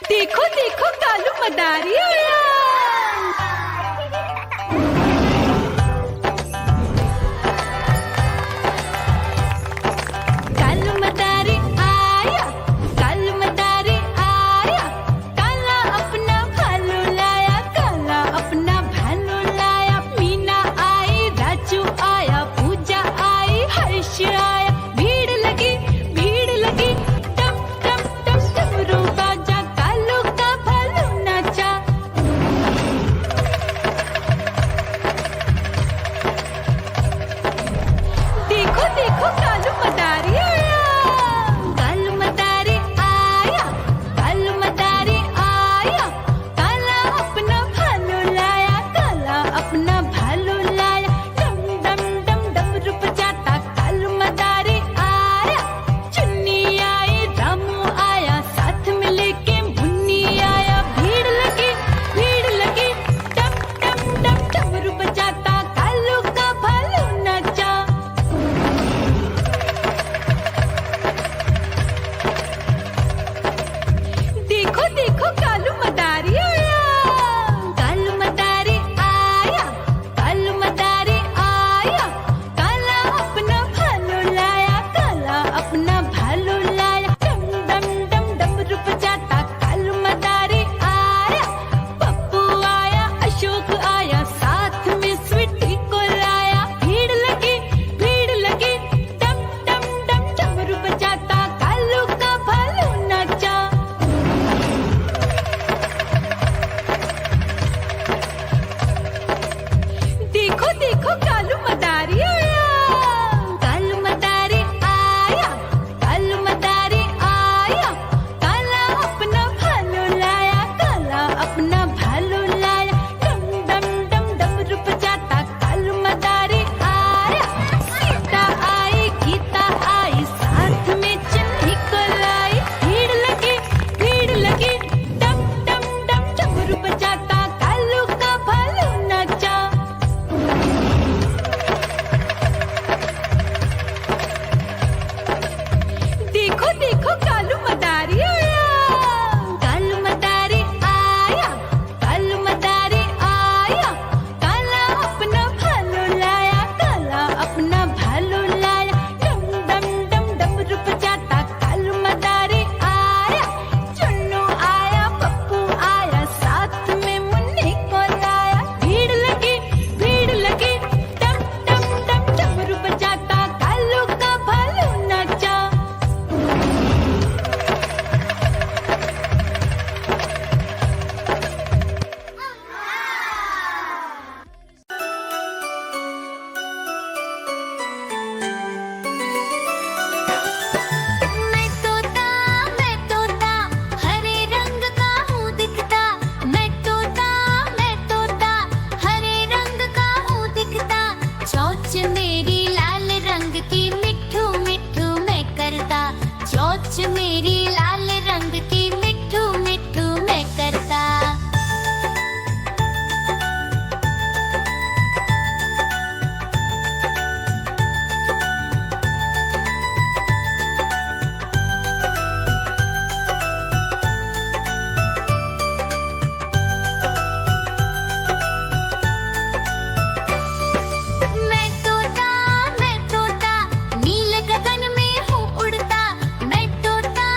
देखो देखो कालू मदारी आया। कालू मदारी आया, कालू मदारी आया, काला अपना भालू लाया, काला अपना भालू लाया। मीना आई, राजू आया, पूजा आई, हर्ष आया। भीड़ लगी टम टम टम डमरू बाजा, कालू का भालू नाचा। देखो देखो कालू मदारी आया, कालू मदारी आया, कालू मदारी आया, काला अपना भालू लाया, काला अपना भालू लाया। डम डम डम डमरू बजाता कालू मदारी आया। चुन्नी आई, रामू आया, साथ में लेके मुन्नी आया। भीड़ लगी टम टम टम डमरू बजाता कालू का भालू नाचा। देखो देखो कालू मदारी आया, कालू मदारी आया, कालू मदारी आया, काला अपना भालू लाया, काला अपना भालू लाया। डम डम डम डमरू बजाता कालू मदारी आया। पप्पू आया, अशोक आया, साथ में स्वीटी को लाया। भीड़ लगी टम टम डम डमरू बजाता कालू का भालू नाचा। देखो देखो कालू मदारी आया, कालू मदारी आया, कालू मदारी आया, काला अपना भालू लाया, काला अपना भालू लाया। डम डम डम डमरू बजाता कालू मदारी आया। सीता आई, गीता आई, साथ में चुन्नी को लाई। भीड़ लगी टम टम डम डमरू बजाता कालू का भालू नाचा। देखो देखो कालू मदारी आया, कालू मदारी आया, कालू मदारी आया, काला अपना भालू लाया, काला अपना भालू लाया। डम डम डम डमरू बजाता कालू मदारी आया। चुन्नू आया, पप्पू आया, साथ में मुन्नी को लाया। भीड़ लगी टम टम टम डमरू बजाता कालू का भालू नाचा। मैं तोता हरे रंग का हूँ दिखता। मैं तोता हरे रंग का हूँ दिखता। चोंच मेरी लाल रंग की मिट्ठू मिट्ठू मैं करता। चोंच मेरी लाल रंग की मिट्ठू मिट्ठू मैं करता। मैं तोता नील गगन में हूँ उड़ता। मैं तोता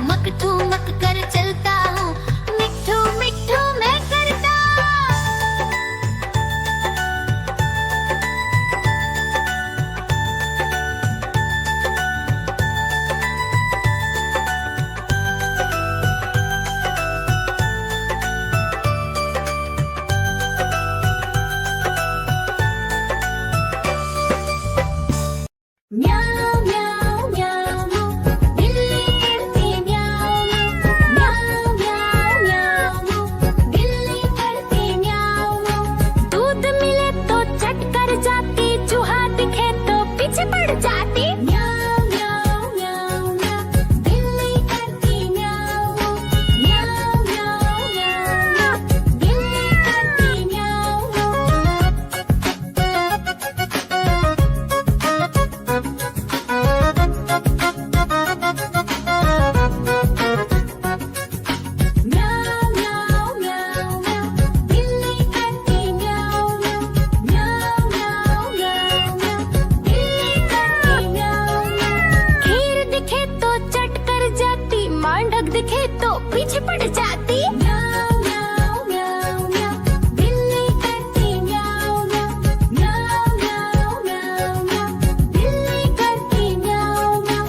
ठुमक ठुमक कर चलता हूँ, मिट्ठू मिट्ठू मैं करता। म्याऊ म्याऊ म्याऊ बिल्ली करती म्याऊ म्याऊ म्याऊ म्याऊ बिल्ली करती म्याऊ। दूध मिले तो चट कर जाती, चूहा दिखे तो पीछे पड़ जाती। म्याऊ म्याऊ म्याऊ म्याऊ बिल्ली करती म्याऊ म्याऊ म्याऊ म्याऊ बिल्ली करती म्याऊ। म्याऊ म्याऊ म्याऊ म्याऊ बिल्ली करती म्याऊ म्याऊ म्याऊ म्याऊ म्याऊ बिल्ली करती म्याऊ। खीर दिखे तो चट कर जाती, मांडक दिखे तो पीछे पड़ जाती। म्याऊ म्याऊ म्याऊ म्याऊ बिल्ली करती म्याऊ म्याऊ म्याऊ म्याऊ म्याऊ बिल्ली करती म्याऊ म्याऊ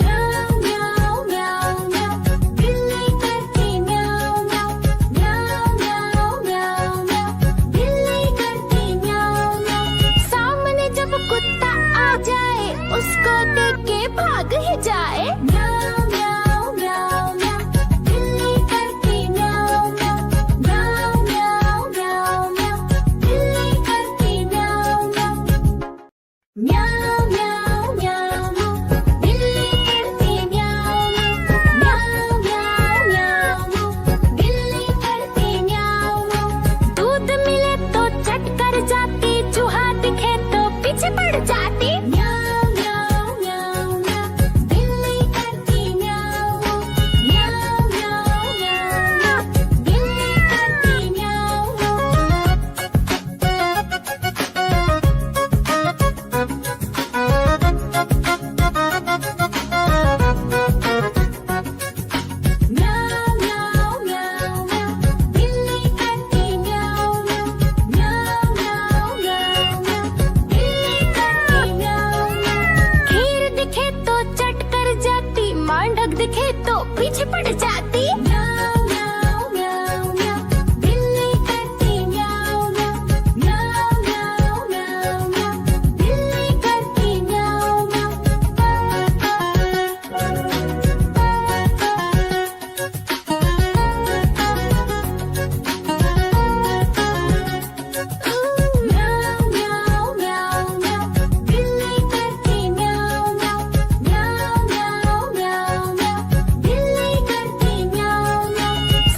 म्याऊ म्याऊ म्याऊ बिल्ली करती म्याऊ म्याऊ म्याऊ म्याऊ म्याऊ बिल्ली करती म्याऊ। सामने जब कुत्ता आ जाए, उसको देख के भाग ही जाए। म्याऊ म्याऊ म्याऊ म्याऊ बिल्ली करती म्याऊ म्याऊ म्याऊ म्याऊ म्याऊ बिल्ली करती म्याऊ म्याऊ म्याऊ म्याऊ बिल्ली करती म्याऊ म्याऊ म्याऊ म्याऊ बिल्ली करती म्याऊ। दूध मिले तो चट कर जाती, चूहा दिखे तो पीछे पड़ जाती। म्याऊ म्याऊ म्याऊ म्याऊ बिल्ली करती म्याऊ म्याऊ म्याऊ म्याऊ बिल्ली करती म्याऊ। म्याऊ म्याऊ म्याऊ म्याऊ बिल्ली करती म्याऊ म्याऊ म्याऊ म्याऊ म्याऊ बिल्ली करती म्याऊ। खीर दिखे तो चट कर जाती, मांडक दिखे तो पीछे पड़ जाती। म्याऊ म्याऊ म्याऊ म्याऊ बिल्ली करती म्याऊ म्याऊ म्याऊ म्याऊ म्याऊ बिल्ली करती म्याऊ। म्याऊ म्याऊ म्याऊ म्याऊ बिल्ली करती म्याऊ म्याऊ म्याऊ म्याऊ म्याऊ बिल्ली करती म्याऊ।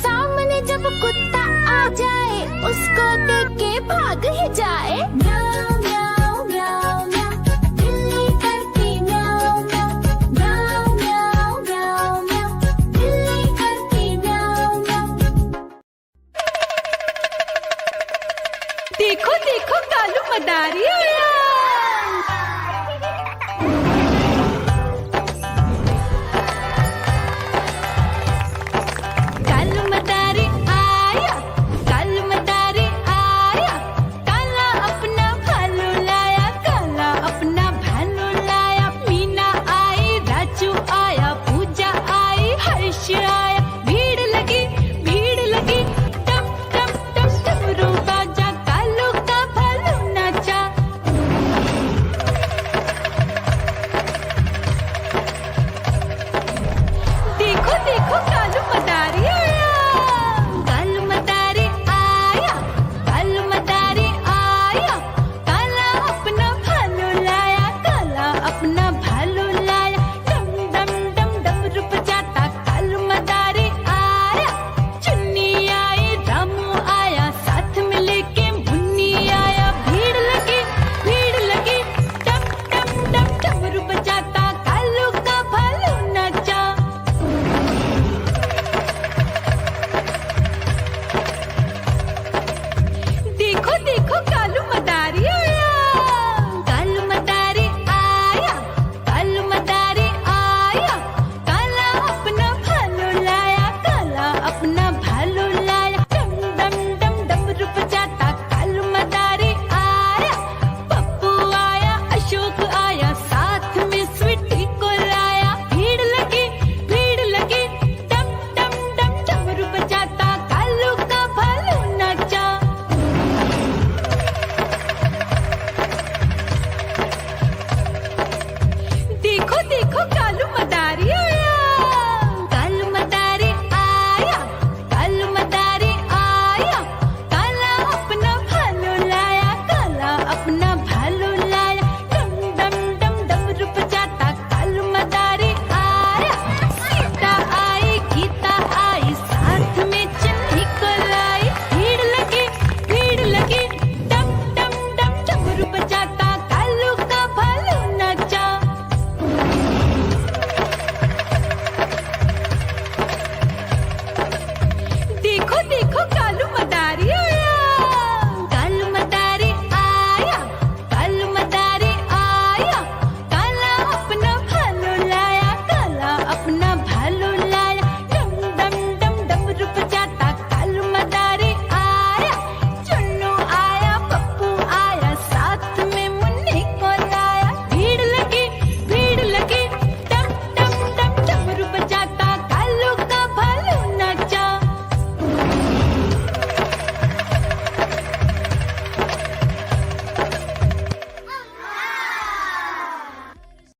सामने जब कुत्ता आ जाए, उसको देख के भाग ही जाए। म्याऊ म्याऊ म्याऊ म्याऊ बिल्ली करती म्याऊ म्याऊ म्याऊ म्याऊ म्याऊ बिल्ली करती म्याऊ। देखो देखो कालू मदारी आया।